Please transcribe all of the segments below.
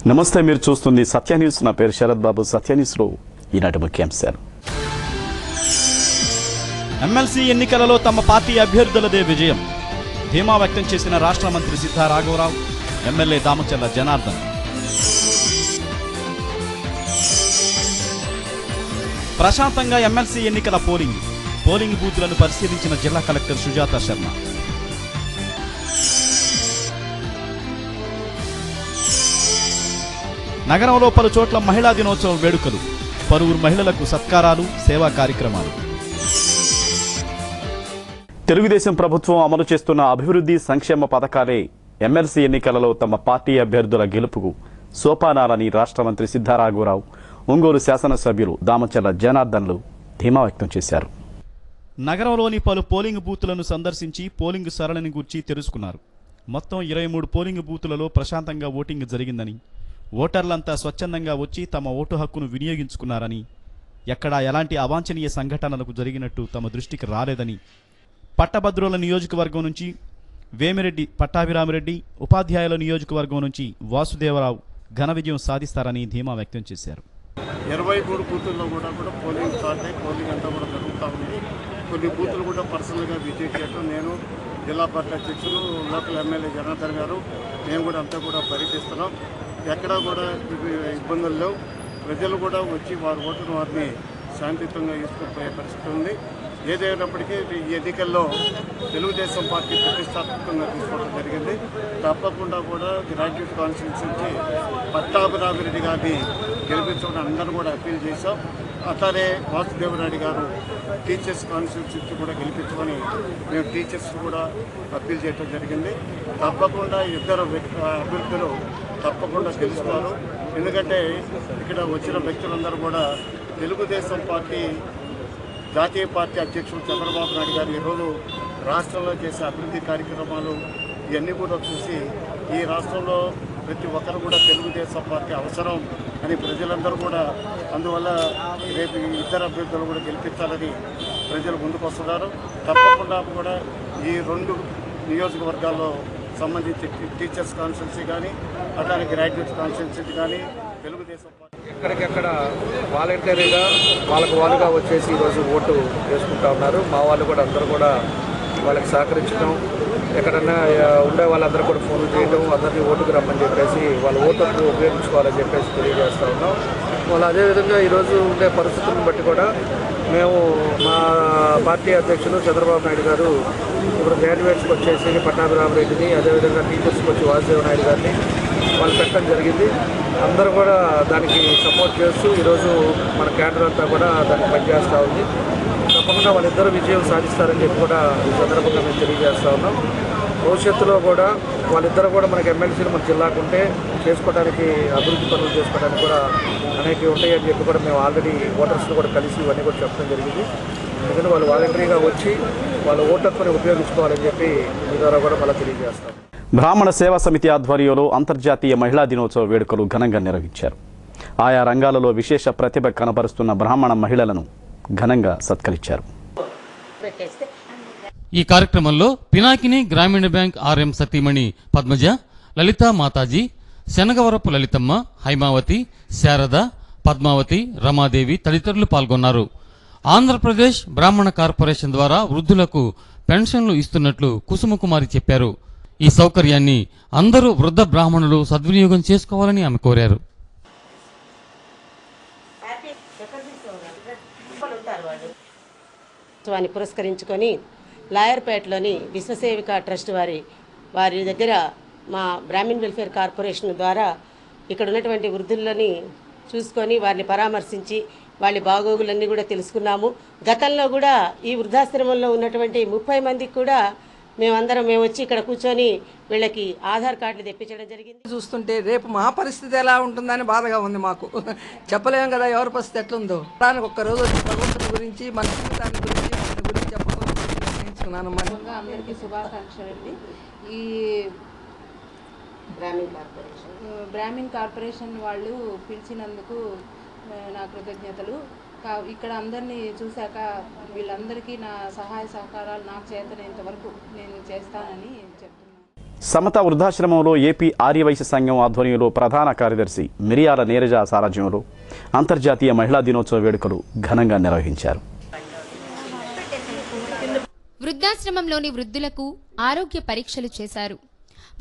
నమస్తే, మీరు చూస్తుంది సత్య న్యూస్. నా పేరు శరత్ బాబు. సత్య న్యూస్లో ఈనాటి ముఖ్యాంశాలు. ఎమ్మెల్సీ ఎన్నికలలో తమ పార్టీ అభ్యర్థులదే విజయం ధీమా వ్యక్తం చేసిన రాష్ట్ర మంత్రి సిద్ధా రాఘవరావు, ఎమ్మెల్యే దామచర్ల జనార్దన్. ప్రశాంతంగా ఎమ్మెల్సీ ఎన్నికల పోలింగ్ బూత్లను పరిశీలించిన జిల్లా కలెక్టర్ సుజాత శర్మ. నగరంలో పలు చోట్ల మహిళా దినోత్సవం వేడుకలు, పలువురు మహిళలకు సత్కారాలు, సేవా కార్యక్రమాలు. తెలుగుదేశం ప్రభుత్వం అమలు చేస్తున్న అభివృద్ధి సంక్షేమ పథకాలే ఎమ్మెల్సీ ఎన్నికలలో తమ పార్టీ అభ్యర్థుల గెలుపుకు సోపానాలని రాష్ట్ర మంత్రి సిద్ధా రాఘవరావు, ఒంగోలు శాసనసభ్యులు దామచర్ల జనార్దన్లు ధీమా వ్యక్తం చేశారు. నగరంలోని పలు పోలింగ్ బూతులను సందర్శించి పోలింగ్ సరళిని గురించి తెలుసుకున్నారు. మొత్తం 23 పోలింగ్ బూతులలో ప్రశాంతంగా ఓటింగ్ జరిగిందని, ఓటర్లంతా స్వచ్ఛందంగా వచ్చి తమ ఓటు హక్కును వినియోగించుకున్నారని, ఎక్కడా ఎలాంటి అవాంఛనీయ సంఘటనలకు జరిగినట్టు తమ దృష్టికి రాలేదని, పట్టభద్రుల నియోజకవర్గం నుంచి వేమిరెడ్డి పట్టాభిరామిరెడ్డి, ఉపాధ్యాయుల నియోజకవర్గం నుంచి వాసుదేవరావు ఘన విజయం సాధిస్తారని ధీమా వ్యక్తం చేశారు. 23 బూతుల్లో కూడా పోలింగ్ స్టార్ట్ అయ్యి పోలింగ్ అంతా కూడా జరుగుతూ ఉంది. కొన్ని బూతులు కూడా పర్సనల్గా విజిట్ చేయడం, నేను జిల్లా పార్టీ అధ్యక్షులు లోకల్ ఎమ్మెల్యే జనార్దన్ గారు, మేము కూడా అంతా కూడా పర్యటిస్తున్నాం. ఎక్కడా కూడా ఇబ్బందులు లేవు. ప్రజలు కూడా వచ్చి వారి ఓటును వారిని శాంతియుతంగా తీసుకుపోయే పరిస్థితి ఉంది. ఏదైనప్పటికీ ఈ ఎన్నికల్లో తెలుగుదేశం పార్టీ ప్రతిష్టాత్మకంగా తీసుకోవడం జరిగింది. తప్పకుండా కూడా గ్రాడ్యుయేట్ కాన్స్టిట్యూన్సీ నుంచి పట్టాభిరామిరెడ్డి గారిని గెలిపించడం అందరూ కూడా అప్పీల్ చేశాం. అట్లానే వాసుదేవరెడ్డి గారు టీచర్స్ కాన్స్టిట్యూన్సీ కూడా గెలిపించమని మేము టీచర్స్ కూడా అప్పీల్ చేయడం జరిగింది. తప్పకుండా ఇద్దరు అభ్యర్థులు తప్పకుండా గెలుస్తారు. ఎందుకంటే ఇక్కడ వచ్చిన వ్యక్తులందరూ కూడా తెలుగుదేశం పార్టీ జాతీయ పార్టీ అధ్యక్షుడు చంద్రబాబు నాయుడు గారు ఈరోజు రాష్ట్రంలో చేసే అభివృద్ధి కార్యక్రమాలు ఇవన్నీ కూడా చూసి ఈ రాష్ట్రంలో ప్రతి ఒక్కరు కూడా తెలుగుదేశం పార్టీ అవసరం అని ప్రజలందరూ కూడా, అందువల్ల రేపు ఇద్దరు అభ్యర్థులు కూడా గెలిపించాలని ప్రజలు ముందుకు వస్తున్నారు. తప్పకుండా కూడా ఈ 2 నియోజకవర్గాల్లో సంబంధించి టీచర్స్ కాన్స్టిట్యూన్సీ కానీ అట్లానే గ్రాడ్యుయేట్స్ కాన్స్టిట్యూన్సీ కానీ తెలుగుదేశం పార్టీ ఎక్కడికెక్కడ వాలంటీర్గా వాళ్ళుగా వచ్చేసి ఈరోజు ఓటు వేసుకుంటా ఉన్నారు. మా వాళ్ళు కూడా అందరూ కూడా వాళ్ళకి సహకరించడం, ఎక్కడన్నా ఉండే వాళ్ళందరూ కూడా ఫోన్లు చేయడం, అందరినీ ఓటుకు రమ్మని చెప్పేసి వాళ్ళ ఓటుకు ఉపయోగించుకోవాలని చెప్పేసి తెలియజేస్తూ ఉన్నాం. వాళ్ళు అదేవిధంగా ఈరోజు ఉండే పరిస్థితులను బట్టి కూడా మేము మా పార్టీ అధ్యక్షులు చంద్రబాబు నాయుడు గారు ఇప్పుడు గ్రాడ్యుయేట్స్కి వచ్చేసి పట్టాభిరామిరెడ్డిని, అదేవిధంగా టీచర్స్కి వచ్చి వాసుదేవ నాయుడు గారిని వాళ్ళు పెట్టడం జరిగింది. అందరూ కూడా దానికి సపోర్ట్ చేస్తూ ఈరోజు మన క్యాడర్ అంతా కూడా దాన్ని పనిచేస్తూ ఉంది. తప్పకుండా వాళ్ళిద్దరూ విజయం సాధిస్తారని చెప్పి కూడా ఈ సందర్భంగా మేము తెలియజేస్తూ ఉన్నాం. భవిష్యత్తులో కూడా వాళ్ళిద్దరూ కూడా మనకి ఎమ్మెల్సీలు మన జిల్లాకు ఉంటే చేసుకోవడానికి, అభివృద్ధి పనులు చేసుకోవడానికి కూడా అనేవి ఉంటాయని చెప్పి కూడా మేము ఆల్రెడీ ఓటర్స్ని కూడా కలిసి ఇవన్నీ కూడా చెప్పడం జరిగింది. ఎందుకంటే వాళ్ళు వాలంటరీగా వచ్చి వాళ్ళ ఓటర్ని ఉపయోగించుకోవాలని చెప్పి మీ ద్వారా కూడా మళ్ళీ తెలియజేస్తాం. బ్రాహ్మణ సేవా సమితి ఆధ్వర్యంలో అంతర్జాతీయ మహిళా దినోత్సవ వేడుకలు ఘనంగా నిర్వహించారు. ఆయా రంగాలలో విశేష ప్రతిభ కనబరుస్తున్న బ్రాహ్మణ మహిళలను ఘనంగా సత్కరించారు. ఈ కార్యక్రమంలో పినాకిని గ్రామీణ బ్యాంక్ ఆర్ఎం సతీమణి పద్మజ, లలితా మాతాజీ, శనగవరపు లలితమ్మ, హైమావతి, శారద, పద్మావతి, రమాదేవి తదితరులు పాల్గొన్నారు. ఆంధ్రప్రదేశ్ బ్రాహ్మణ కార్పొరేషన్ ద్వారా వృద్ధులకు పెన్షన్లు ఇస్తున్నట్లు కుసుమకుమారి చెప్పారు. ఈ సౌకర్యాన్ని అందరూ వృద్ధ బ్రాహ్మణులు సద్వినియోగం చేసుకోవాలని ఆమె కోరారు. పురస్కరించుకొని లాయర్పేటలోని విశ్వసేవిక ట్రస్ట్ వారి దగ్గర మా బ్రాహ్మిన్ వెల్ఫేర్ కార్పొరేషన్ ద్వారా ఇక్కడ ఉన్నటువంటి వృద్ధులని చూసుకొని వారిని పరామర్శించి వాళ్ళ బాగోగులన్నీ కూడా తెలుసుకున్నాము. గతంలో కూడా ఈ వృద్ధాశ్రమంలో ఉన్నటువంటి 30 మందికి కూడా మేము వచ్చి ఇక్కడ కూర్చొని వీళ్ళకి ఆధార్ కార్డులు తెప్పించడం జరిగింది. చూస్తుంటే రేపు మా పరిస్థితి ఎలా ఉంటుందని బాధగా ఉంది. మాకు చెప్పలేము కదా ఎవరి పరిస్థితి ఎట్లుందో. దానికి ఒక్కరోజు వచ్చి భగవంతుని గురించి, మన జీవితాన్ని గురించి చెప్పాలనుకున్నాను. అందరికీ శుభాకాంక్షలు అండి. ఈ బ్రాహ్మిన్ కార్పొరేషన్ వాళ్ళు పిలిచినందుకు నా కృతజ్ఞతలు. ఇక్కడ అందరినీ చూశాక వీళ్ళందరికీ నా సహాయ సహకారాలు నాకు చేతనైనంత వరకు నేను చేస్తానని చెప్తున్నాను. సమత వృద్ధాశ్రమంలో ఏపీ ఆర్యవైశ్య సంఘం ఆధ్వర్యంలో ప్రధాన కార్యదర్శి మిరియాల నీరజ సారథ్యంలో అంతర్జాతీయ మహిళా దినోత్సవ వేడుకలు ఘనంగా నిర్వహించారు. వృద్ధాశ్రమంలోని వృద్ధులకు ఆరోగ్య పరీక్షలు చేశారు.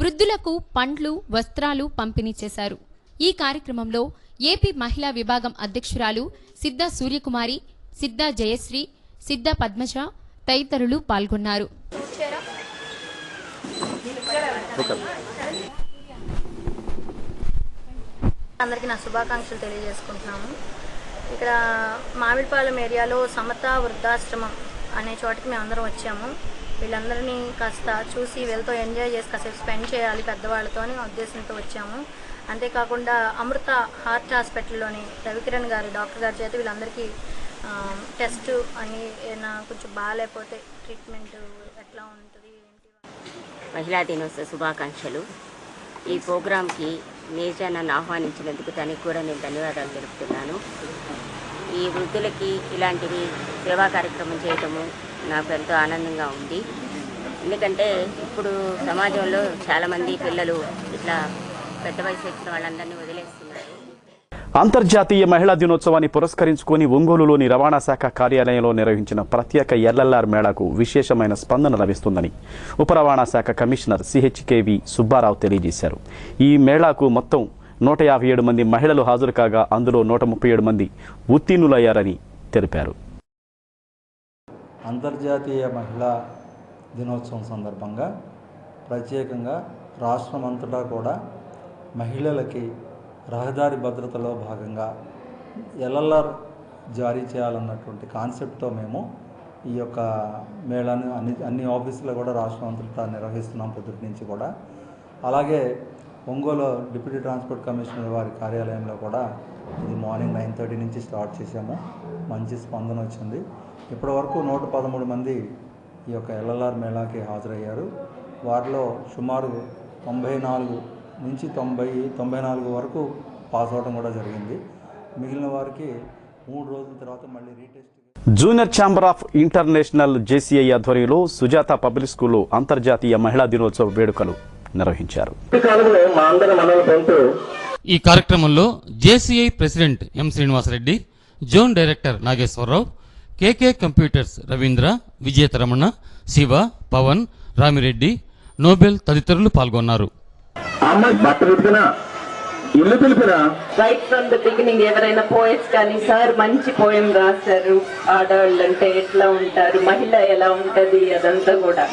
వృద్ధులకు పండ్లు, వస్త్రాలు పంపిణీ చేశారు. ఈ కార్యక్రమంలో ఏపీ మహిళా విభాగం అధ్యక్షురాలు సిద్ధా సూర్యకుమారి, సిద్ధా జయశ్రీ, సిద్ధా పద్మజ తదితరులు పాల్గొన్నారు. అందరికీ నా శుభాకాంక్షలు తెలియజేసుకుంటున్నాము. ఇక్కడ మామిడిపాలెం ఏరియాలో సమత వృద్ధాశ్రమం అనే చోటికి మేము అందరం వచ్చాము. వీళ్ళందరినీ కాస్త చూసి వీళ్ళతో ఎంజాయ్ చేసి కాసేపు స్పెండ్ చేయాలి పెద్దవాళ్ళతో అని ఉద్దేశంతో వచ్చాము. అంతేకాకుండా అమృత హార్ట్ హాస్పిటల్లోని రవికిరణ్ గారు డాక్టర్ గారి చేత వీళ్ళందరికీ టెస్ట్ అని ఏమైనా కొంచెం బాగాలేకపోతే ట్రీట్మెంట్ ఎట్లా ఉంటుంది ఏంటి. మహిళా దినోత్సవ శుభాకాంక్షలు. ఈ ప్రోగ్రాంకి నేజా నన్ను ఆహ్వానించినందుకు దానికి కూడా నేను ధన్యవాదాలు తెలుపుతున్నాను. ఈ వృద్ధులకి ఇలాంటివి సేవా కార్యక్రమం చేయటము నాకు ఎంతో ఆనందంగా ఉంది. ఎందుకంటే ఇప్పుడు సమాజంలో చాలామంది పిల్లలు ఇట్లా పెద్ద వయసు వచ్చిన వాళ్ళందరినీ వదిలేస్తున్నారు. అంతర్జాతీయ మహిళా దినోత్సవాన్ని పురస్కరించుకొని ఒంగోలులోని రవాణా శాఖ కార్యాలయంలో నిర్వహించిన ప్రత్యేక ఎల్ఎల్ఆర్ మేళాకు విశేషమైన స్పందన లభిస్తుందని ఉప రవాణా శాఖ కమిషనర్ సిహెచ్కేవి సుబ్బారావు తెలియజేశారు. ఈ మేళాకు మొత్తం 157 మంది మహిళలు హాజరు కాగా అందులో 137 మంది ఉత్తీర్ణులయ్యారని తెలిపారు. అంతర్జాతీయ మహిళా దినోత్సవం సందర్భంగా ప్రత్యేకంగా రాష్ట్రమంతటా కూడా మహిళలకి రహదారి భద్రతలో భాగంగా ఎల్ఎల్ఆర్ జారీ చేయాలన్నటువంటి కాన్సెప్ట్తో మేము ఈ యొక్క మేళాను అన్ని ఆఫీసులో కూడా రాష్ట్రం అంతటా నిర్వహిస్తున్నాం పొద్దుటి నుంచి కూడా. అలాగే ఒంగోలు డిప్యూటీ ట్రాన్స్పోర్ట్ కమిషనర్ వారి కార్యాలయంలో కూడా ఇది మార్నింగ్ 9:30 నుంచి స్టార్ట్ చేసాము. మంచి స్పందన వచ్చింది. ఇప్పటివరకు 113 మంది ఈ యొక్క ఎల్ఎల్ఆర్ మేళాకి హాజరయ్యారు. వారిలో సుమారు 94 నుంచి 94 వరకు పాస్ అవడం కూడా జరిగింది. మిగిలిన వారికి 3 రోజుల తర్వాత మళ్ళీ retest. Junior chamber of international JCI ఆధ్వర్యంలో సుజాత పబ్లిక్ స్కూల్లో అంతర్జాతీయ మహిళా దినోత్సవ వేడుకలు నిర్వహించారు. ఈ కార్యక్రమంలో JCI president M Srinivasareddy, zone director Nageswararao, KK computers Ravindra, Vijetharamana, Siva, Pavan, Ramireddy, Nobel తదితరులు పాల్గొన్నారు. రైట్ ఫ్రమ్ ద బిగినింగ్ ఎవరైనా పోయట్స్ కానీ సార్ మంచి పోయం రాశారు. ఆడవాళ్ళు అంటే ఎట్లా ఉంటారు, మహిళ ఎలా ఉంటది అదంతా కూడా.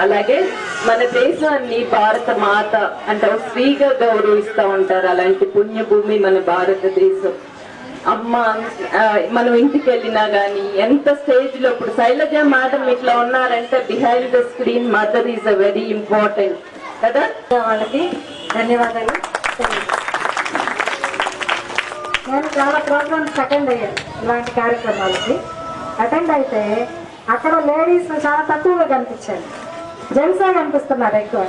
అలాగే మన దేశాన్ని భారత మాత అంటే స్త్రీగా గౌరవిస్తూ ఉంటారు. అలాంటి పుణ్యభూమి మన భారతదేశం. అమ్మ మనం ఇంటికి వెళ్ళినా కానీ ఎంత స్టేజ్ లో ఇప్పుడు శైలజ మేడం ఇట్లా ఉన్నారంటే behind the screen mother is a very important కదా. వాళ్ళకి ధన్యవాదాలు. నేను చాలా ప్రోగ్రామ్స్ అటెండ్ అయ్యాను. ఇలాంటి కార్యక్రమాలకి అటెండ్ అయితే అక్కడ లేడీస్ చాలా తక్కువగా కనిపించారు, జెంట్సే కనిపిస్తున్నారు ఎక్కువ.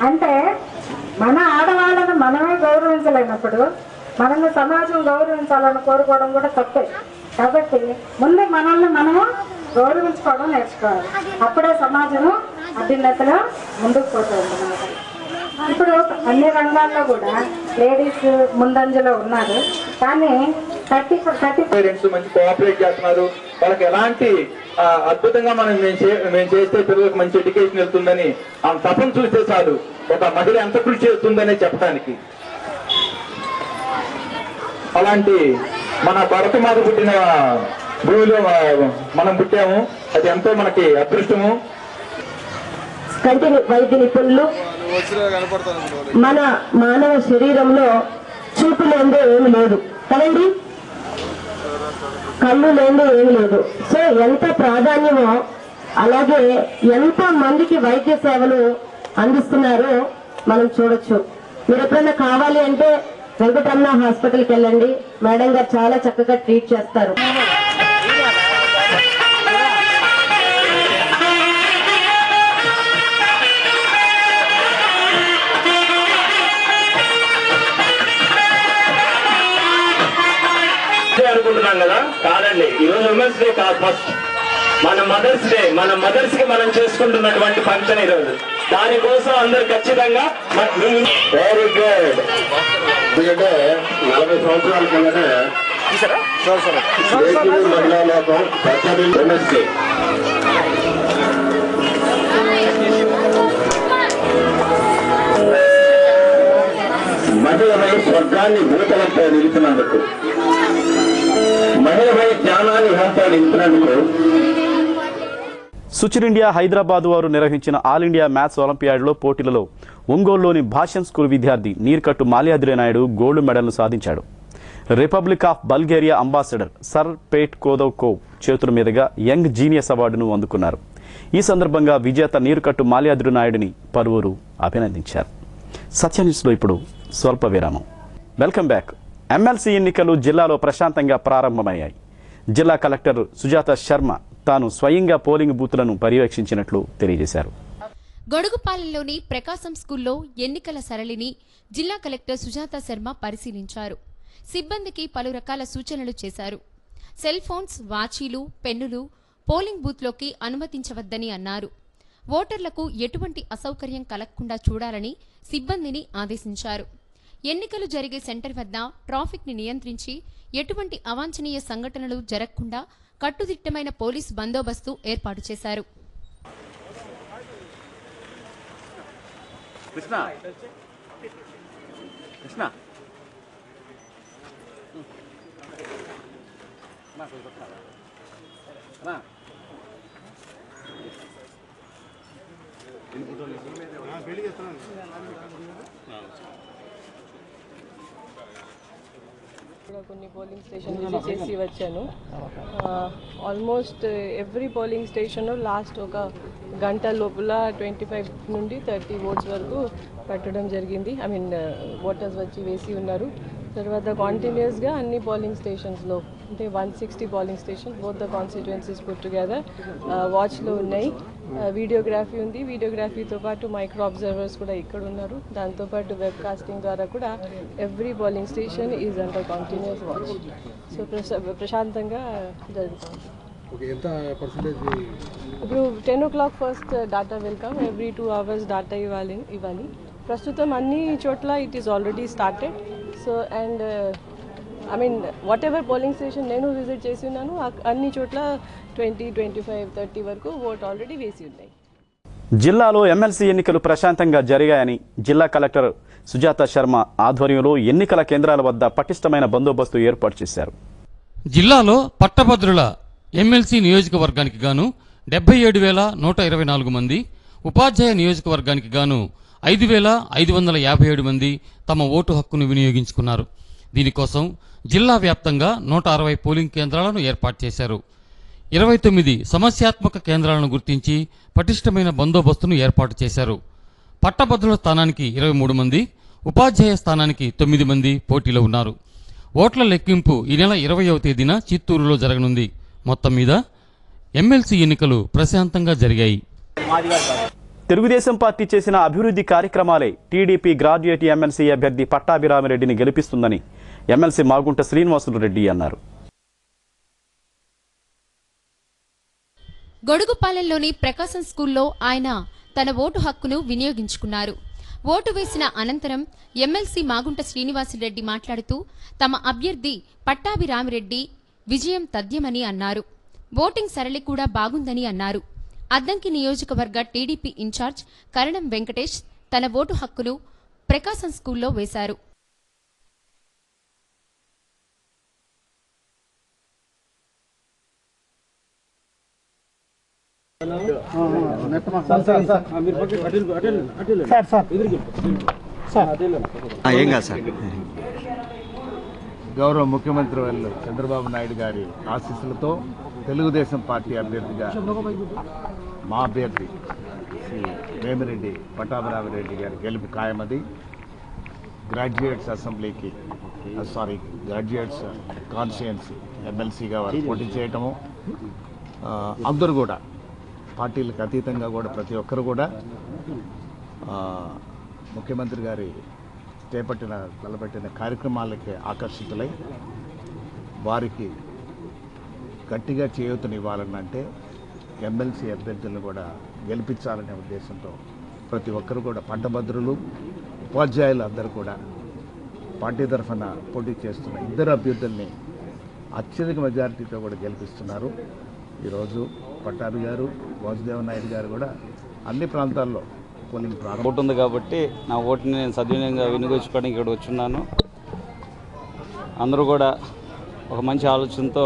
అంటే మన ఆడవాళ్ళను మనమే గౌరవించలేనప్పుడు మనల్ని సమాజం గౌరవించాలని కోరుకోవడం కూడా తప్పే. కాబట్టి ముందు మనల్ని మనము గౌరవించుకోవడం నేర్చుకోవాలి. అప్పుడే సమాజము అభ్యున్నతలో ముందుకు పోతుంది. ఇప్పుడు అన్ని రంగాల్లో కూడా లేడీస్ ముందంజలో ఉన్నారు. కానీ 30 మంచి కోఆపరేట్ చేస్తున్నారు. వాళ్ళకి ఎలాంటి అద్భుతంగా మేము చేస్తే పిల్లలకు మంచి ఎడ్యుకేషన్ వెళ్తుందని ఆ తపన చూస్తే చాలు ఒక మహిళ ఎంత కృషి చేస్తుందనే చెప్పడానికి. అలాంటి మన భరతమాత పుట్టిన భూమిలో మనం పుట్టాము. అది ఎంతో మనకి అదృష్టము. కంటి వైద్య నిపుణులు మన మానవ శరీరంలో చూపు లేనిదే ఏమి లేదు కదండి, కళ్ళు లేనిదే ఏమి లేదు. సో ఎంత ప్రాధాన్యమో అలాగే ఎంతో మందికి వైద్య సేవలు అందిస్తున్నారో మనం చూడొచ్చు. మీరు ఎప్పుడైనా కావాలి అంటే వెంకటరమణ హాస్పిటల్కి వెళ్ళండి. మేడం గారు చాలా చక్కగా ట్రీట్ చేస్తారు. అనుకుంటున్నాం కదా, కాదండి. ఈరోజు ఉమెన్స్ డే కాదు, ఫస్ట్ మన మదర్స్ డే. మన మదర్స్ కి మనం చేసుకుంటున్నటువంటి ఫంక్షన్ ఈరోజు. దానికోసం అందరు ఖచ్చితంగా వెరీ గుడ్. ఎందుకంటే 40 సంవత్సరాల కిందనే మహిళా లోకం ఎంఎస్సీ మహిళపై స్వర్గాన్ని భూతలంపై నిలిపినందుకు, మహిళపై జ్ఞానాన్ని హంపై నిలిపినందుకు సుచిర్ ఇండియా హైదరాబాద్ వారు నిర్వహించిన ఆల్ ఇండియా మ్యాథ్స్ ఒలింపియాడ్లో పోటీలలో ఒంగోలులోని భాషన్ స్కూల్ విద్యార్థి నీర్కట్టు మాల్యాద్రి నాయుడు గోల్డ్ మెడల్ను సాధించాడు. Republic of Bulgaria ambassador sir పేట్ కోదోకోవ్ చేతుల మీదుగా యంగ్ జీనియస్ అవార్డును అందుకున్నారు. ఈ సందర్భంగా విజేత నీర్కట్టు మాల్యాద్రి నాయుడిని పలువురు అభినందించారు. సత్య న్యూస్లో ఇప్పుడు స్వల్ప విరామం. Welcome back. ఎమ్మెల్సీ ఎన్నికలు జిల్లాలో ప్రశాంతంగా ప్రారంభమయ్యాయి. జిల్లా కలెక్టర్ సుజాత శర్మ తాను స్వయంగా పోలింగ్ బూత్లను పర్యవేక్షించినట్లు తెలియజేశారు. గొడుగుపాలెంలోని ప్రకాశం స్కూల్లో ఎన్నికల సరళిని జిల్లా కలెక్టర్ సుజాత శర్మ పరిశీలించారు. సిబ్బందికి పలు రకాల సూచనలు చేశారు. సెల్ ఫోన్స్, వాచీలు, పెన్నులు పోలింగ్ బూత్లోకి అనుమతించవద్దని అన్నారు. ఓటర్లకు ఎటువంటి అసౌకర్యం కలగకుండా చూడాలని సిబ్బందిని ఆదేశించారు. ఎన్నికలు జరిగే సెంటర్ వద్ద ట్రాఫిక్ ని నియంత్రించి ఎటువంటి అవాంఛనీయ సంఘటనలు జరగకుండా కట్టుదిట్టమైన పోలీసు బందోబస్తు ఏర్పాటు చేశారు. కొన్ని పోలింగ్ స్టేషన్ విజిట్ చేసి వచ్చాను. Almost every polling station last ఒక గంట లోపల 25 నుండి 30 ఓట్స్ వరకు పెట్టడం జరిగింది. ఐ మీన్ ఓటర్స్ వచ్చి వేసి ఉన్నారు. తర్వాత కాంటిన్యూస్గా అన్ని పోలింగ్ స్టేషన్స్లో అంటే 160 polling station both the constituencies put together వాచ్లో ఉన్నాయి. వీడియోగ్రఫీ ఉంది. వీడియోగ్రఫీతో పాటు మైక్రో అబ్జర్వర్స్ కూడా ఇక్కడ ఉన్నారు. దాంతోపాటు వెబ్ కాస్టింగ్ ద్వారా కూడా every polling station is under continuous watch. So ప్రశాంతంగా జరుగుతుంది. ఇప్పుడు 10 o'clock first data welcome. Every 2 hours data ఇవ్వాలి. ప్రస్తుతం అన్ని చోట్ల it is already started. So and I mean what ever polling station నేను విజిట్ చేసి ఉన్నాను అన్ని చోట్ల 20, 25, 30 వరకు ఓట్ ఆల్రెడీ వేసి ఉన్నాయి. జిల్లాలో ఎమ్మెల్సీ ఎన్నికలు ప్రశాంతంగా జరిగాయని జిల్లా కలెక్టర్ సుజాత శర్మ ఆధ్వర్యంలో ఎన్నికల కేంద్రాల వద్ద పటిష్టమైన బందోబస్తు ఏర్పాటు చేశారు. జిల్లాలో పట్టభద్రుల ఎమ్మెల్సీ నియోజకవర్గానికి గాను 77,124 మంది, ఉపాధ్యాయ నియోజకవర్గానికి గాను 5,557 మంది తమ ఓటు హక్కును వినియోగించుకున్నారు. దీనికోసం జిల్లా వ్యాప్తంగా 160 పోలింగ్ కేంద్రాలను ఏర్పాటు చేశారు. 29 సమస్యాత్మక కేంద్రాలను గుర్తించి పటిష్టమైన బందోబస్తును ఏర్పాటు చేశారు. పట్టభద్రుల స్థానానికి 23 మంది, ఉపాధ్యాయ స్థానానికి 9 మంది పోటీలో ఉన్నారు. ఓట్ల లెక్కింపు ఈ నెల 20వ తేదీన చిత్తూరులో జరగనుంది. మొత్తం మీద ఎమ్మెల్సీ ఎన్నికలు ప్రశాంతంగా జరిగాయి. తెలుగుదేశం పార్టీ చేసిన అభివృద్ధి కార్యక్రమాలే టీడీపీ గ్రాడ్యుయేట్ ఎమ్మెల్సీ అభ్యర్థి పట్టాభిరామిరెడ్డిని గెలిపిస్తుందని ఎమ్మెల్సీ మాగుంట శ్రీనివాసులు రెడ్డి అన్నారు. గొడుగుపాలెంలోని ప్రకాశం స్కూల్లో ఆయన తన ఓటు హక్కును వినియోగించుకున్నారు. ఓటు వేసిన అనంతరం ఎమ్మెల్సీ మాగుంట శ్రీనివాసులరెడ్డి మాట్లాడుతూ తమ అభ్యర్థి పట్టాభిరామిరెడ్డి విజయం తథ్యమని అన్నారు. ఓటింగ్ సరళి కూడా బాగుందని అన్నారు. అద్దంకి నియోజకవర్గ టీడీపీ ఇన్ఛార్జ్ కరణం వెంకటేష్ తన ఓటు హక్కును ప్రకాశం స్కూల్లో వేశారు. గౌరవ ముఖ్యమంత్రి వర్యులు చంద్రబాబు నాయుడు గారి ఆశీస్సులతో తెలుగుదేశం పార్టీ అభ్యర్థిగా మా అభ్యర్థి శ్రీ వేమిరెడ్డి పట్టాభిరామిరెడ్డి గారి గెలుపు ఖాయమది. గ్రాడ్యుయేట్స్ అసెంబ్లీకి గ్రాడ్యుయేట్స్ కాన్స్టిట్యుయెన్సీ ఎమ్మెల్సీగా వారు పోటీ చేయటము, అందరూ కూడా పార్టీలకు అతీతంగా కూడా ప్రతి ఒక్కరు కూడా ముఖ్యమంత్రి గారి తలపెట్టిన కార్యక్రమాలకి ఆకర్షితులై వారికి గట్టిగా చేయూతనివ్వాలని అంటే ఎమ్మెల్సీ అభ్యర్థులను కూడా గెలిపించాలనే ఉద్దేశంతో ప్రతి ఒక్కరు కూడా పట్టభద్రులు, ఉపాధ్యాయులు అందరూ కూడా పార్టీ తరఫున పోటీ చేస్తున్న ఇద్దరు అభ్యర్థుల్ని అత్యధిక మెజారిటీతో కూడా గెలిపిస్తున్నారు. ఈరోజు పట్టాభి గారు, వాసుదేవ నాయుడు గారు కూడా అన్ని ప్రాంతాల్లో పోలింగ్ ప్రారంభం ఓటు ఉంది కాబట్టి నా ఓటుని నేను సద్వినియోగంగా వినియోగించుకోవడానికి ఇక్కడ వచ్చున్నాను. అందరూ కూడా ఒక మంచి ఆలోచనతో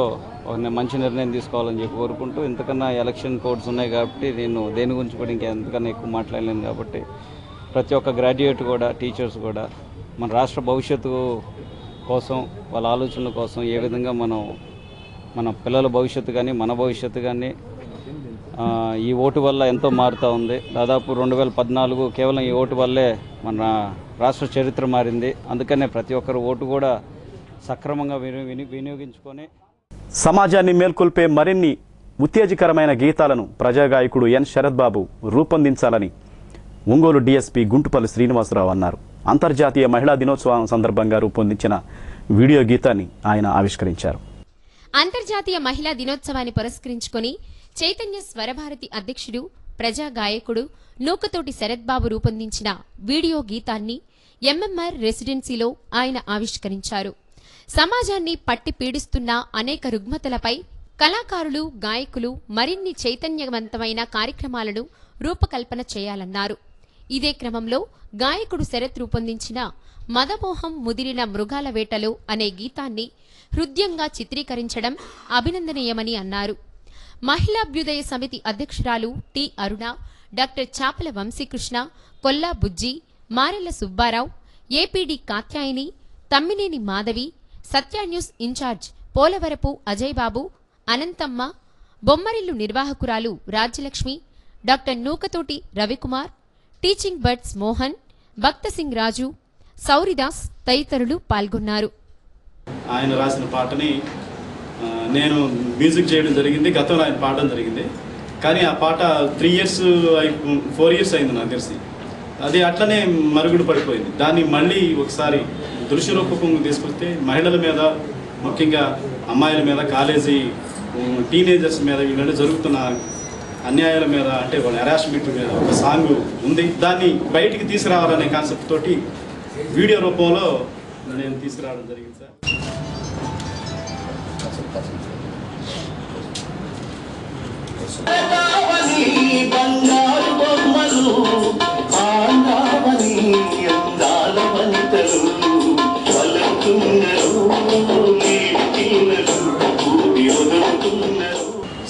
ఒక మంచి నిర్ణయం తీసుకోవాలని చెప్పి కోరుకుంటూ, ఇంతకన్నా ఎలక్షన్ కోడ్స్ ఉన్నాయి కాబట్టి నేను దేని గురించి కూడా ఇంకెంతకన్నా ఎక్కువ మాట్లాడలేను. కాబట్టి ప్రతి ఒక్క గ్రాడ్యుయేట్ కూడా, టీచర్స్ కూడా మన రాష్ట్ర భవిష్యత్తు కోసం, వాళ్ళ ఆలోచనల కోసం ఏ విధంగా మన పిల్లల భవిష్యత్తు కానీ మన భవిష్యత్తు కానీ ఈ ఓటు వల్ల ఎంతో మారుతూ ఉంది. దాదాపు 2014 కేవలం ఈ ఓటు వల్లే మన రాష్ట్ర చరిత్ర మారింది. అందుకనే ప్రతి ఒక్కరు ఓటు కూడా సక్రమంగా వినియోగించుకొని సమాజాన్ని మేల్కొల్పే మరిన్ని ఉత్తేజకరమైన గీతాలను ప్రజాగాయకుడు ఎన్ శరత్ బాబు రూపొందించాలని ఒంగోలు డీఎస్పీ గుంటుపల్లి శ్రీనివాసరావు అన్నారు. అంతర్జాతీయ మహిళా దినోత్సవం సందర్భంగా రూపొందించిన వీడియో గీతాన్ని ఆయన ఆవిష్కరించారు. అంతర్జాతీయ మహిళా దినోత్సవాన్ని పురస్కరించుకొని చైతన్య స్వరభారతి అధ్యక్షుడు, ప్రజా గాయకుడు నూకతోటి శరత్ బాబు రూపొందించిన వీడియో గీతాన్ని ఎంఎంఆర్ రెసిడెన్సీలో ఆయన ఆవిష్కరించారు. సమాజాన్ని పట్టి పీడిస్తున్న అనేక రుగ్మతలపై కళాకారులు, గాయకులు మరిన్ని చైతన్యవంతమైన కార్యక్రమాలను రూపకల్పన చేయాలన్నారు. ఇదే క్రమంలో గాయకుడు శరత్ రూపొందించిన మదమోహం ముదిరిన మృగాల వేటలో అనే గీతాన్ని హృద్యంగా చిత్రీకరించడం అభినందనీయమని అన్నారు. మహిళాభ్యుదయ సమితి అధ్యక్షురాలు T Aruna, doctor Chapala Vamsikrishna, Kolla Bujji, Marella Subbarao, APD Katyayani, Tammineni Madhavi, Satya news incharge Polavarapu Ajay Babu, Anantamma, Bommarillu నిర్వాహకురాలు Rajyalakshmi, doctor Nukathoti Ravikumar, teaching birds Mohan, Bhaktasingh Raju, Souridas తదితరులు పాల్గొన్నారు. ఆయన రాసిన పాటని నేను మ్యూజిక్ చేయడం జరిగింది. గతంలో ఆయన పాడడం జరిగింది. కానీ ఆ పాట 4 ఇయర్స్ అయింది నాకు తెలిసి. అది అట్లనే మరుగుడు పడిపోయింది. దాన్ని మళ్ళీ ఒకసారి దృశ్య రూపకం తీసుకొస్తే మహిళల మీద, ముఖ్యంగా అమ్మాయిల మీద, కాలేజీ టీనేజర్స్ మీద వీళ్ళని జరుగుతున్న అన్యాయాల మీద, అంటే వాళ్ళ హెరాస్మెంట్ మీద ఒక సాంగ్ ఉంది. దాన్ని బయటికి తీసుకురావాలనే కాన్సెప్ట్ తోటి వీడియో రూపంలో నేను తీసుకురావడం జరిగింది సార్.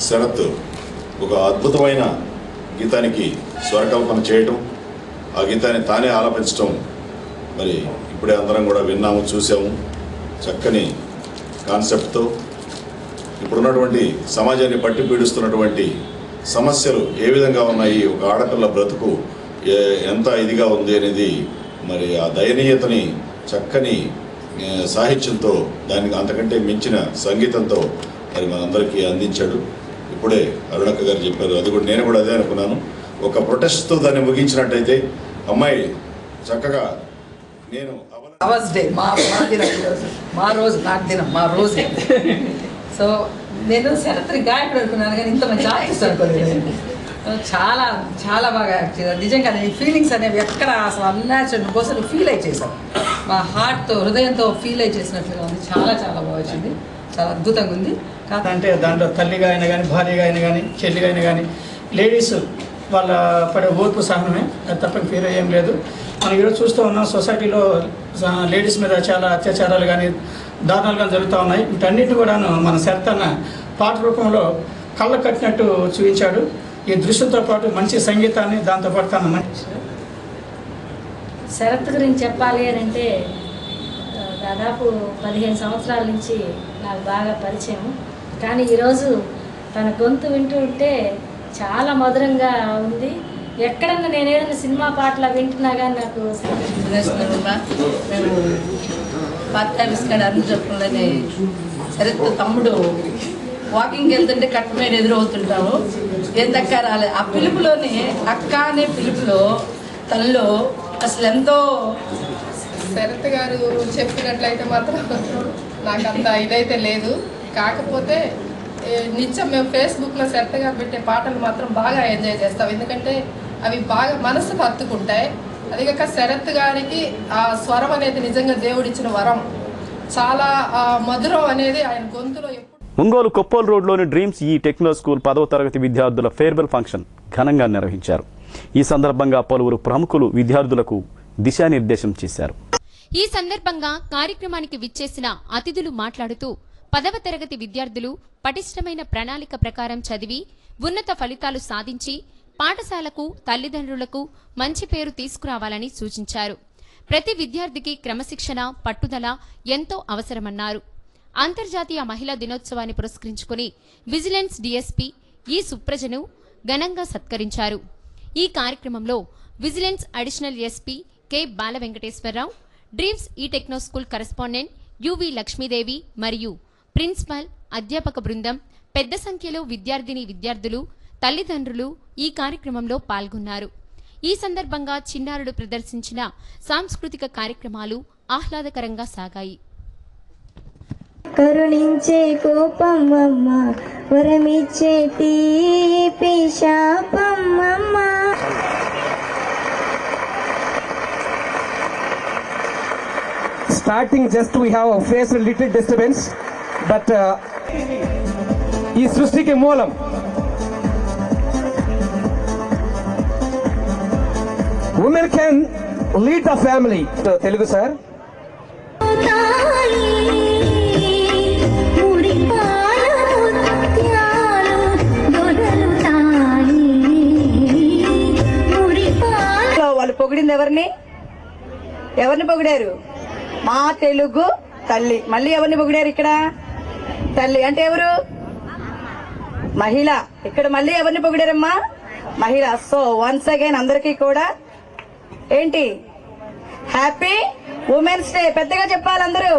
శరత్ ఒక అద్భుతమైన గీతానికి స్వరకల్పన చేయటం, ఆ గీతాన్ని తానే ఆలపించటం మరి ఇప్పుడే అందరం కూడా విన్నాము, చూసాము. చక్కని కాన్సెప్ట్తో ఇప్పుడున్నటువంటి సమాజాన్ని పట్టి పీడిస్తున్నటువంటి సమస్యలు ఏ విధంగా ఉన్నాయి, ఒక ఆడపిల్ల బ్రతుకు ఎంత ఇదిగా ఉంది అనేది, మరి ఆ దయనీయతని చక్కని సాహిత్యంతో, దానికి అంతకంటే మించిన సంగీతంతో మరి మనందరికీ అందించాడు. ఇప్పుడే అరుణక్క గారు చెప్పారు, అది కూడా నేను కూడా అదే అనుకున్నాను. ఒక ప్రొటెస్ట్తో దాన్ని ముగించినట్టయితే అమ్మాయి చక్కగా నేను అవర్స్ డే మా దినం, మా రోజు, నాకు దినం, మా రోజు. సో నేను శరత్ గాయకుడు అనుకున్నాను కానీ ఇంత మంచి ఆర్టిస్ట్ అనుకోలేదు. చాలా చాలా బాగా యాక్ట్ చేశారు. నిజంగా ఈ ఫీలింగ్స్ అనేవి ఎక్కడ అసలు అన్యాచురల్ కోసం ఫీల్ అయి చేశారు. మా హార్ట్తో, హృదయంతో ఫీల్ అయి చేసినట్లుగా ఉంది. చాలా చాలా బాగా వచ్చింది, చాలా అద్భుతంగా ఉంది. అంటే దాంట్లో తల్లిగా అయినా కానీ, భార్యగా అయినా కానీ, చెల్లిగా అయినా కానీ, లేడీస్ వాళ్ళ పడే ఓర్పు సహనమే, అది తప్ప పేరు ఏం లేదు. మనం ఈరోజు చూస్తూ ఉన్నాం సొసైటీలో లేడీస్ మీద చాలా అత్యాచారాలు కానీ, దారుణాలు కానీ జరుగుతూ ఉన్నాయి. వీటన్నిటిని కూడా మన శరత్ అన్న పాట రూపంలో కళ్ళ కట్టినట్టు చూపించాడు. ఈ దృశ్యంతో పాటు మంచి సంగీతాన్ని, దాంతోపాటు తన మంచి శరత్ గురించి చెప్పాలి అని అంటే దాదాపు 15 సంవత్సరాల నుంచి నాకు బాగా పరిచయం. కానీ ఈరోజు తన గొంతు వింటూ ఉంటే చాలా మధురంగా ఉంది. ఎక్కడన్నా నేను ఏదైనా సినిమా పాటలు వింటున్నా కానీ నాకు మేము పాత్యావిష్కరణ అర్థం చెప్పుకోలేని శరత్ తమ్ముడు వాకింగ్కి వెళ్తుంటే కట్ట మీద ఎదురవుతుంటాము. ఏందక్క రాలేదు. ఆ పిలుపులోనే, అక్క అనే పిలుపులో తనలో అసలు ఎంతో శరత్ గారు చెప్పినట్లయితే మాత్రం నాకు అంత ఇదైతే లేదు. కాకపోతే నిత్యం మేము ఫేస్బుక్లో శరత్ గారు పెట్టే పాటలు మాత్రం బాగా ఎంజాయ్ చేస్తాం. ఎందుకంటే అవి బాగా మనసుకు హత్తుకుంటాయి. అదిగాక శరత్ గారికి ఆ స్వరం అనేది నిజంగా దేవుడిచ్చిన వరం. చాలా మధురం అనేది ఆయన గొంతులో. ఒంగోలు కొప్పోలు రోడ్లోని డ్రీమ్స్ ఈ టెక్నో స్కూల్ 10వ తరగతి విద్యార్థుల ఫేర్వెల్ ఫంక్షన్ ఘనంగా నిర్వహించారు. ఈ సందర్భంగా పలువురు ప్రముఖులు విద్యార్థులకు దిశానిర్దేశం చేశారు. ఈ సందర్భంగా కార్యక్రమానికి విచ్చేసిన అతిథులు మాట్లాడుతూ 10వ తరగతి విద్యార్థులు పటిష్టమైన ప్రణాళిక ప్రకారం చదివి ఉన్నత ఫలితాలు సాధించి పాఠశాలకు తల్లిదండ్రులకు మంచి పేరు తీసుకురావాలని సూచించారు. ప్రతి విద్యార్థికి క్రమశిక్షణ, పట్టుదల ఎంతో అవసరమన్నారు. అంతర్జాతీయ మహిళా దినోత్సవాన్ని పురస్కరించుకుని విజిలెన్స్ డీఎస్పీ ఈ సుప్రజను ఘనంగా సత్కరించారు. ఈ కార్యక్రమంలో విజిలెన్స్ అడిషనల్ ఎస్పీ కె బాల వెంకటేశ్వరరావు, డ్రీమ్స్ ఈ techno school correspondent UV Lakshmidevi మరియు ప్రిన్సిపల్, అధ్యాపక బృందం, పెద్ద సంఖ్యలో విద్యార్థులు, తల్లిదండ్రులు ఈ కార్యక్రమంలో పాల్గొన్నారు. ఈ సందర్భంగా చిన్నారులు ప్రదర్శించిన సాంస్కృతిక కార్యక్రమాలు ఆహ్లాదకరంగా సాగాయి. కరుణించే కోపం అమ్మ, వరమిచ్చే తీపి శాపం అమ్మ. Starting just we have faced a little disturbance, but ఈ సృష్టికి మూలం women can lead the family. Telugu sir. వాళ్ళు పొగిడింది ఎవరిని పొగిడారు? మా తెలుగు తల్లి. మళ్ళీ ఎవరిని పొగిడారు ఇక్కడ? తల్లి అంటే ఎవరు? మహిళ. ఇక్కడ మళ్ళీ ఎవరిని పొగిడారమ్మా? మహిళ. సో వన్స్ అగైన్ అందరికీ కూడా ఏంటి హ్యాపీ ఉమెన్స్ డే. పెద్దగా చెప్పాలి అందరూ.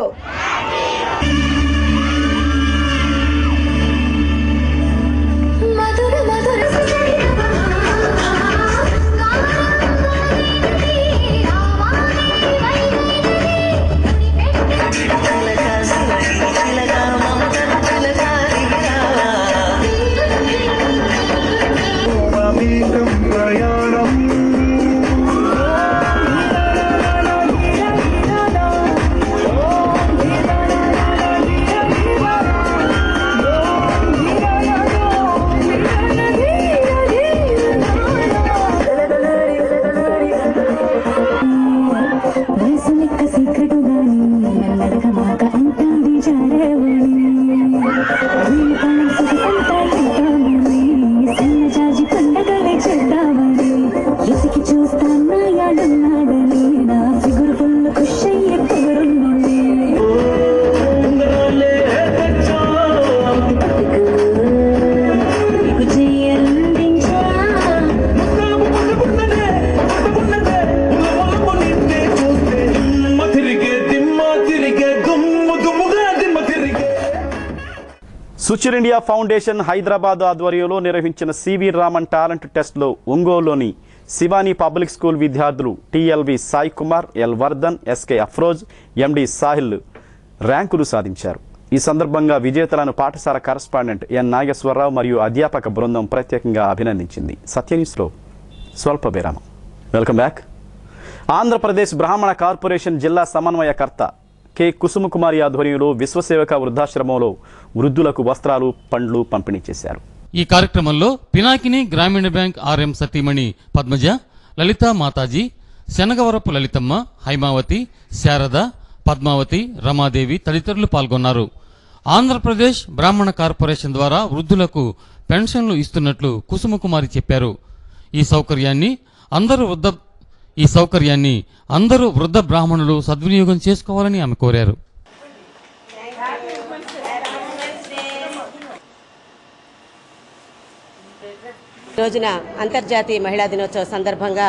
సుచిర్ ఇండియా ఫౌండేషన్ హైదరాబాద్ ఆధ్వర్యంలో నిర్వహించిన సివి రామన్ టాలెంట్ టెస్ట్లో ఒంగోలులోని శివాని పబ్లిక్ స్కూల్ విద్యార్థులు TLV Sai Kumar, L Vardhan, SK Afroz, MD Sahil ర్యాంకులు సాధించారు. ఈ సందర్భంగా విజేతలను పాఠశాల కరస్పాండెంట్ ఎన్ నాగేశ్వరరావు మరియు అధ్యాపక బృందం ప్రత్యేకంగా అభినందించింది. సత్యన్యూస్లో స్వల్ప విరామం. Welcome back. ఆంధ్రప్రదేశ్ బ్రాహ్మణ కార్పొరేషన్ జిల్లా సమన్వయకర్త కె కుసుమకుమారి ఆధ్వర్యంలో విశ్వసేవక వృద్ధాశ్రమంలో వృద్ధులకు వస్త్రాలు, పండ్లు పంపిణీ చేశారు. ఈ కార్యక్రమంలో పినాకిని గ్రామీణ బ్యాంక్ ఆర్ఎం సతీమణి పద్మజ, లలితా మాతాజీ, శనగవరపు లలితమ్మ, హైమావతి, శారద, పద్మావతి, రమాదేవి తదితరులు పాల్గొన్నారు. ఆంధ్రప్రదేశ్ బ్రాహ్మణ కార్పొరేషన్ ద్వారా వృద్ధులకు పెన్షన్లు ఇస్తున్నట్లు కుసుమకుమారి చెప్పారు. ఈ సౌకర్యాన్ని అందరూ వృద్ధ బ్రాహ్మణులు సద్వినియోగం చేసుకోవాలని ఆమె కోరారు. రోజున అంతర్జాతీయ మహిళా దినోత్సవ సందర్భంగా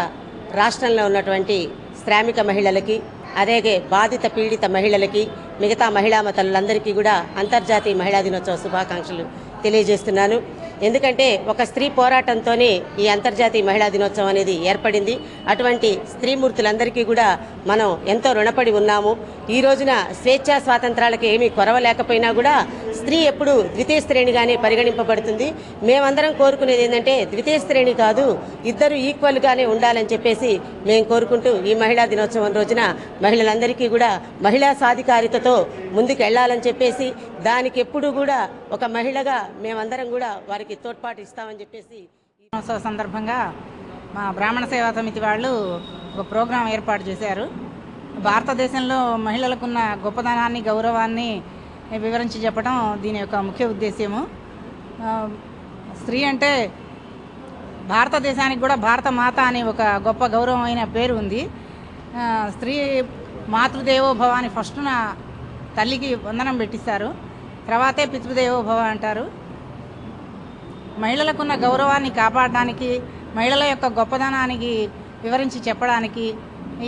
రాష్ట్రంలో ఉన్నటువంటి శ్రామిక మహిళలకి, అలాగే బాధిత పీడిత మహిళలకి, మిగతా మహిళా తల్లులందరికీ కూడా అంతర్జాతీయ మహిళా దినోత్సవ శుభాకాంక్షలు తెలియజేస్తున్నాను. ఎందుకంటే ఒక స్త్రీ పోరాటంతోనే ఈ అంతర్జాతీయ మహిళా దినోత్సవం అనేది ఏర్పడింది. అటువంటి స్త్రీమూర్తులందరికీ కూడా మనం ఎంతో రుణపడి ఉన్నాము. ఈ రోజున స్వేచ్ఛా స్వాతంత్రాలకు ఏమీ కొరవ లేకపోయినా కూడా స్త్రీ ఎప్పుడు ద్వితీయ శ్రేణిగానే పరిగణింపబడుతుంది. మేమందరం కోరుకునేది ఏంటంటే ద్వితీయ శ్రేణి కాదు, ఇద్దరు ఈక్వల్గానే ఉండాలని చెప్పేసి మేము కోరుకుంటూ ఈ మహిళా దినోత్సవం రోజున మహిళలందరికీ కూడా మహిళా సాధికారితతో ముందుకు వెళ్ళాలని చెప్పేసి దానికి ఎప్పుడు కూడా ఒక మహిళగా మేమందరం కూడా వారికి తోడ్పాటు ఇస్తామని చెప్పేసి దినోత్సవ సందర్భంగా మా బ్రాహ్మణ సేవా సమితి వాళ్ళు ఒక ప్రోగ్రాం ఏర్పాటు చేశారు. భారతదేశంలో మహిళలకున్న గొప్పదనాన్ని గౌరవాన్ని వివరించి చెప్పడం దీని యొక్క ముఖ్య ఉద్దేశ్యము. స్త్రీ అంటే భారతదేశానికి కూడా భారత మాత అనే ఒక గొప్ప గౌరవమైన పేరు ఉంది. స్త్రీ మాతృదేవో భవ అని ఫస్ట్న తల్లికి వందనం పెట్టిస్తారు, తర్వాతే పితృదేవో భవ అంటారు. మహిళలకున్న గౌరవాన్ని కాపాడడానికి, మహిళల యొక్క గొప్పదనానికి వివరించి చెప్పడానికి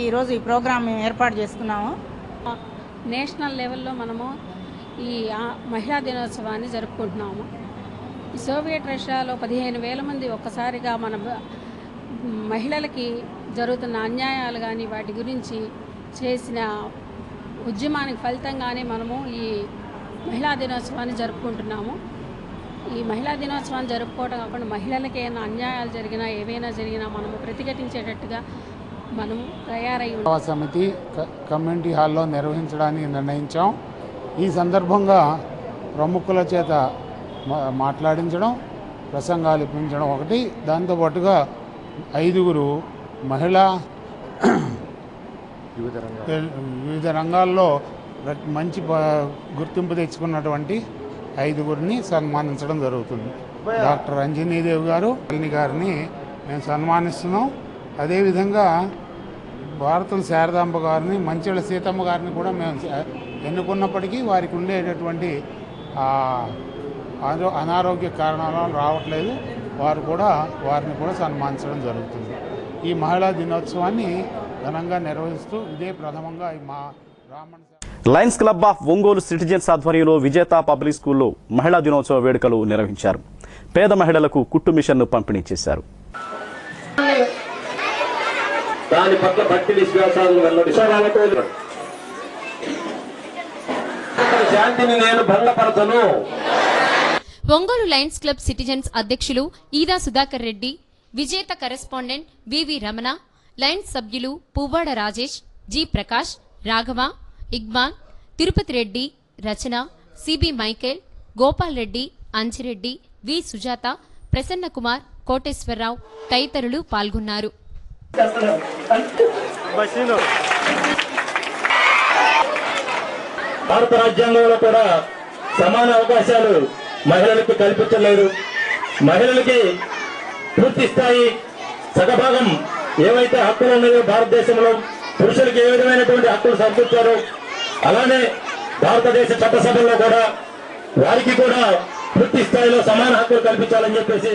ఈరోజు ఈ ప్రోగ్రాం ఏర్పాటు చేసుకున్నాము. నేషనల్ లెవెల్లో మనము ఈ మహిళా దినోత్సవాన్ని జరుపుకుంటున్నాము. ఈ సోవియట్ రష్యాలో 15,000 మంది ఒక్కసారిగా మన మహిళలకి జరుగుతున్న అన్యాయాలు కానీ వాటి గురించి చేసిన ఉద్యమానికి ఫలితంగానే మనము ఈ మహిళా దినోత్సవాన్ని జరుపుకుంటున్నాము. ఈ మహిళా దినోత్సవాన్ని జరుపుకోవడం కాకుండా మహిళలకి ఏమైనా అన్యాయాలు జరిగినా ఏవైనా జరిగినా మనము ప్రతిఘటించేటట్టుగా మనము తయారై సమితి కమ్యూనిటీ హాల్లో నిర్వహించడానికి నిర్ణయించాం. ఈ సందర్భంగా ప్రముఖుల చేత మాట్లాడించడం, ప్రసంగాలు ఇప్పించడం ఒకటి, దాంతోపాటుగా 5 మహిళా వివిధ రంగాల్లో మంచి గుర్తింపు తెచ్చుకున్నటువంటి 5 సన్మానించడం జరుగుతుంది. డాక్టర్ అంజనీదేవి గారిని మేము సన్మానిస్తున్నాం. అదేవిధంగా భారతుల శారదాంబ గారిని, మంచిళ్ళ సీతమ్మ గారిని కూడా మేము ఎన్నుకున్నప్పటికీ వారికి ఉండేటటువంటి అనారోగ్య కారణాల రావట్లేదు, వారిని కూడా సన్మానించడం జరుగుతుంది. ఈ మహిళా దినోత్సవాన్ని ఘనంగా నిర్వహిస్తూ ఇదే ప్రథమంగా మా బ్రాహ్మణ Lions club of Ongole citizens ఆధ్వర్యంలో విజేత పబ్లిక్ స్కూల్లో మహిళా దినోత్సవ వేడుకలు నిర్వహించారు. పేద మహిళలకు కుట్టు మిషన్ను పంపిణీ చేశారు. దాని పట్ల భక్తి విశ్వాసాలను వెల్లడి శాంతిని నేను భంగపరచను. ఒంగోలు లయన్స్ క్లబ్ సిటిజన్స్ అధ్యక్షులు ఈదా సుధాకర్ రెడ్డి, విజేత కరెస్పాండెంట్ వివి రమణ, లయన్స్ సభ్యులు పువ్వాడ రాజేష్, జి ప్రకాష్, రాఘవ, ఇక్బాల్, తిరుపతి రెడ్డి, రచన, సిబి మైకేల్, గోపాల్ రెడ్డి, అంజిరెడ్డి, వి సుజాత, ప్రసన్న కుమార్, కోటేశ్వరరావు తదితరులు పాల్గొన్నారు. భారత రాజ్యాంగంలో కూడా సమాన అవకాశాలు మహిళలకు కల్పించలేదు. మహిళలకి పూర్తి స్థాయి సగభాగం ఏవైతే హక్కులు ఉన్నాయో భారతదేశంలో పురుషులకు ఏ విధమైనటువంటి హక్కులు సమకూర్చారో అలానే భారతదేశ చట్టసభల్లో కూడా వారికి కూడా పూర్తి స్థాయిలో సమాన హక్కులు కల్పించాలని చెప్పేసి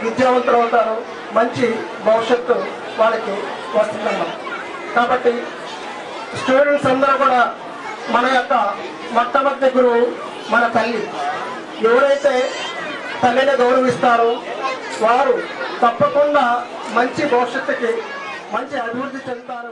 విద్యావంతులు అవుతారు, మంచి భవిష్యత్తు వాళ్ళకి వస్తుందన్నమాట. కాబట్టి స్టూడెంట్స్ అందరూ కూడా మన యొక్క మొట్టమొదటి గురువు మన తల్లి. ఎవరైతే తల్లిని గౌరవిస్తారో వారు తప్పకుండా మంచి భవిష్యత్తుకి మంచి అభివృద్ధి చెందుతారు.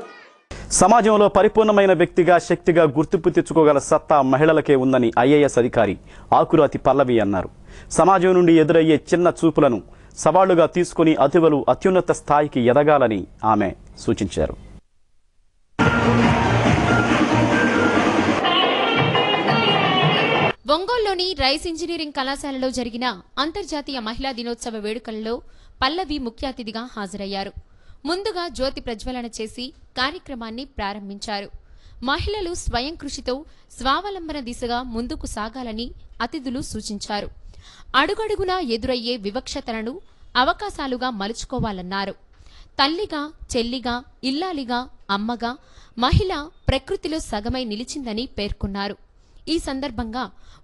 సమాజంలో పరిపూర్ణమైన వ్యక్తిగా, శక్తిగా గుర్తింపు తెచ్చుకోగల సత్తా మహిళలకే ఉందని ఐఏఎస్ అధికారి ఆకురాతి పల్లవి అన్నారు. సమాజం నుండి ఎదురయ్యే చిన్న చూపులను సవాళ్లుగా తీసుకుని అతివలు అత్యున్నత స్థాయికి ఎదగాలని ఆమె సూచించారు. ఒంగోలులోని రైస్ ఇంజనీరింగ్ కళాశాలలో జరిగిన అంతర్జాతీయ మహిళా దినోత్సవ వేడుకలలో పల్లవి ముఖ్య అతిథిగా హాజరయ్యారు. ముందుగా జ్యోతి ప్రజ్వలన చేసి కార్యక్రమాన్ని ప్రారంభించారు. మహిళలు స్వయం కృషితో స్వావలంబన దిశగా ముందుకు సాగాలని అతిథులు సూచించారు. అడుగడుగునా ఎదురయ్యే వివక్షతలను అవకాశాలుగా మలుచుకోవాలన్నారు. తల్లిగా, చెల్లిగా, ఇల్లాలిగా, అమ్మగా మహిళ ప్రకృతిలో సగమై నిలిచిందని పేర్కొన్నారు. ఈ సందర్భంగా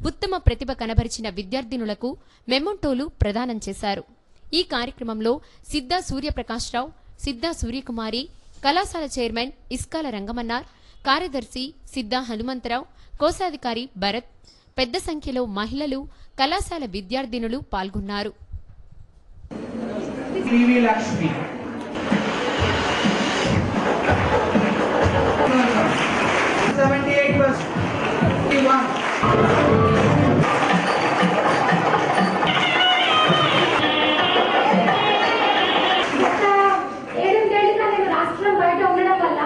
ఉత్తమ ప్రతిభ కనబరిచిన విద్యార్థినులకు మెమోంటోలు ప్రదానం చేశారు. ఈ కార్యక్రమంలో సిద్ధా సూర్యప్రకాశ్రావు, సిద్ధా సూర్యకుమారి, కళాశాల చైర్మన్ ఇస్కాల రంగమన్నార్, కార్యదర్శి సిద్ధా హనుమంతరావు, కోశాధికారి భరత్, పెద్ద సంఖ్యలో మహిళలు, కళాశాల విద్యార్థినులు పాల్గొన్నారు. రాష్ట్రం బయట ఉండడం వల్ల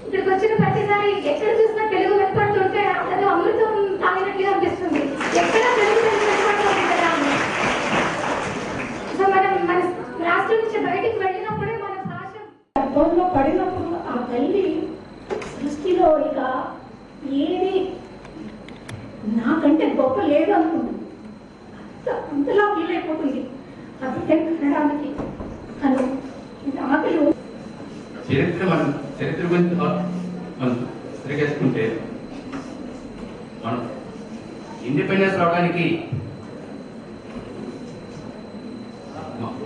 ఇక్కడికి వచ్చిన ప్రతిసారి ఎక్కడ చూసినా తెలుగు వినపడుతుంటే అతను అమృతం తాగినట్లుగా అనిపిస్తుంది. ఎక్కడ తెలుగు వినపడుతుంది కదా. సో మనం మన రాష్ట్రం నుంచి బయటకు వెళ్ళినప్పుడే మన భాష గర్భంలో పడినప్పుడు ఆ తల్లి సృష్టిలో ఇక ఏది నాకంటే గొప్ప లేదు అనుకుంటుంది. అంతలా ఫీల్ అయిపోతుంది ఆ బిడ్డను కనడానికి. తను ఆకలి చరిత్ర గురించి మనం తిరిగేసుకుంటే మనం ఇండిపెండెన్స్ రావడానికి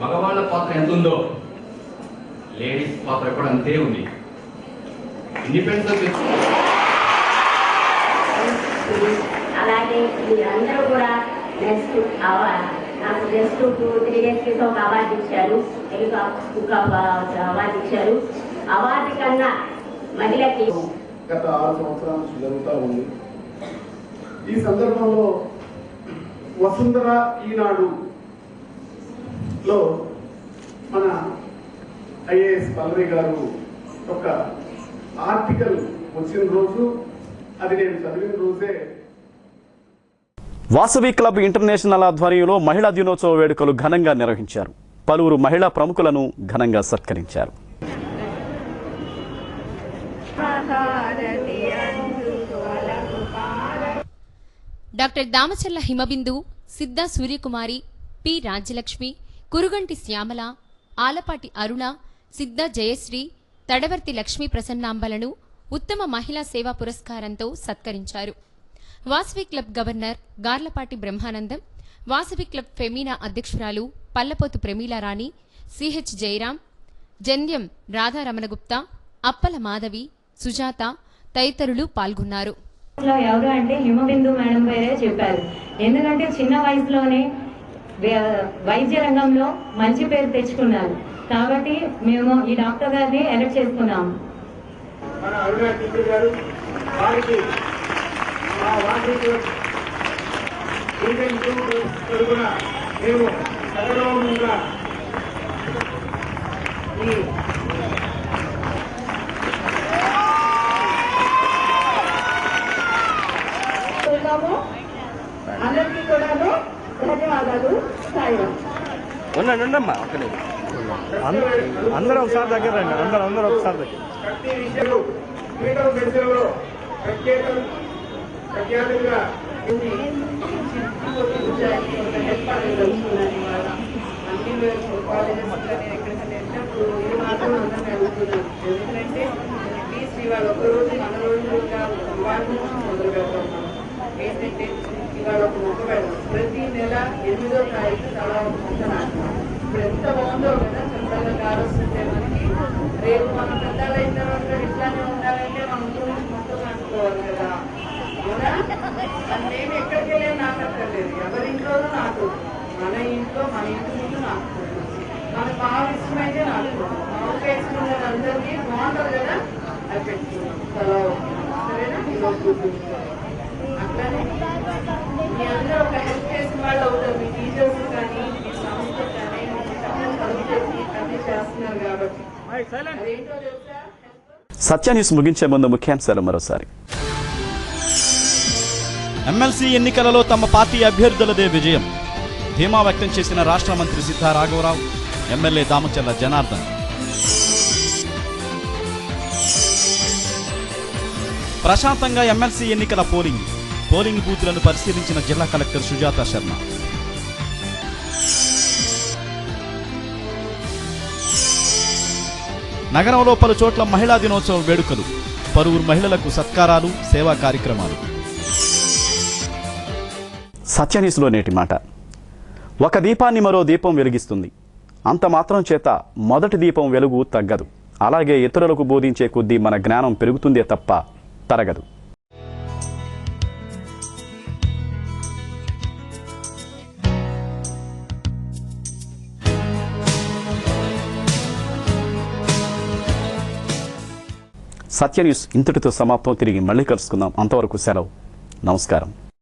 మగవాళ్ళ పాత్ర ఎంత ఉందో లేడీస్ పాత్ర కూడా అంతే ఉంది. ఇండిపెండెన్స్ అలాగే మీరందరూ కూడా నెక్స్ట్ నాకు జస్ట్ 2-3 days క్రితం ఒక అవార్డు ఇచ్చారు, తెలుగు అవార్డు ఇచ్చారు. అవార్డు కన్నా మహిళకి గత 6 సంవత్సరాల నుంచి జరుగుతూ ఉంది. ఈ సందర్భంలో వసుంధర ఈనాడు లో మన ఐఏఎస్ పల్లవి గారు ఒక ఆర్టికల్ వచ్చిన రోజు, అది నేను చదివిన రోజే వాసవి క్లబ్ ఇంటర్నేషనల్ ఆధ్వర్యంలో మహిళా దినోత్సవ వేడుకలు ఘనంగా నిర్వహించారు. పలువురు మహిళా ప్రముఖులను ఘనంగా సత్కరించారు. డాక్టర్ దామచర్ల హిమబిందు, సిద్ధా సూర్యకుమారి, పి రాజ్యలక్ష్మి, కురుగంటి శ్యామల, ఆలపాటి అరుణ, సిద్ధా జయశ్రీ, తడవర్తి లక్ష్మీ ప్రసన్నాంబలను ఉత్తమ మహిళా సేవా పురస్కారంతో సత్కరించారు. Vasavi club governor Garlapati Brahmanandam, Vasavi club ఫెమీనా అధ్యక్షురాలు పల్లపోతు ప్రమీలారాణి, సిహెచ్ జయరాం, జంధ్యం రాధారమణగుప్తా, అప్పల మాధవి, సుజాత తదితరులు పాల్గొన్నారు. ఎవరు అంటే హిమబిందు మేడం పేరే చెప్పారు. ఎందుకంటే చిన్న వయసులోనే వైద్య రంగంలో మంచి పేరు తెచ్చుకున్నారు. కాబట్టి మేము ఈ డాక్టర్ గారిని ఎలక్ట్ చేసుకున్నాము. మేము సగౌరవంగా ఈ అందరికీ కూడాను ధన్యవాదాలు. ఉండమ్మా అందరూ ఒకసారి దగ్గర రండి. అందరూ ఒకసారి దగ్గర ప్రతి విషయంలో క్రీడల దశలో ప్రఖ్యాతులుగా ఇవాళ ఒక్కరోజు మన రోజులుగా మొదలు పెడతాం. ఏంటంటే ఇవాళ ఒక మొక్క పెడతాం. ప్రతి నెల 8వ తారీఖు చాలా ఒక మొక్క నాటుతాం. ఇప్పుడు ఎంత బాగుందో కదా. చంద్రగా కావస్తుంటే మనకి రేపు మనం పెద్దలు అయిన తర్వాత ఇట్లానే ఉండాలంటే మనం మొక్క నాటుకోవాలి కదా. నేను ఎక్కడికి వెళ్ళే నాటక్కర్లేదు. ఎవరింట్లోనూ నాటు, మన ఇంట్లో మన ఇంటి ముందు నాటుకుంటాం. మనకు బాగా ఇష్టమైతే నాటుకుంటాం. మామూలుగా వేసుకున్న అందరికీ బాగుంటుంది కదా, అది పెట్టుకున్నాం. సరేనా? ఈరోజు అట్లానే మీ అందరూ ఒక హెల్ప్ చేసిన వాళ్ళు అవుతారు. మీ టీచర్స్ కానీ మీ సంస్థ కానీ అన్ని చేస్తున్నారు కాబట్టి అదేంటో తెలుసా. సత్య న్యూస్ ముగించే ముందు ముఖ్యాంశాలు మరోసారి. ఎమ్మెల్సీ ఎన్నికలలో తమ పార్టీ అభ్యర్థులదే విజయం ధీమా వ్యక్తం చేసిన రాష్ట్ర మంత్రి సిద్ధా రాఘవరావు, ఎమ్మెల్యే దామచర్ల జనార్దన్. ప్రశాంతంగా ఎమ్మెల్సీ ఎన్నికల పోలింగ్ బూత్లను పరిశీలించిన జిల్లా కలెక్టర్ సుజాత శర్మ. నగరంలో పలు చోట్ల మహిళా దినోత్సవ వేడుకలు, పలువురు మహిళలకు సత్కారాలు, సేవా కార్యక్రమాలు. సత్య న్యూస్లో నేటి మాట. ఒక దీపాన్ని మరో దీపం వెలిగిస్తుంది. అంత మాత్రం చేత మొదటి దీపం వెలుగు తగ్గదు. అలాగే ఇతరులకు బోధించే కొద్దీ మన జ్ఞానం పెరుగుతుందే తప్ప తరగదు. సత్య న్యూస్ ఇంతటితో సమాప్తం. తిరిగి మళ్ళీ కలుసుకుందాం. అంతవరకు సెలవు. నమస్కారం.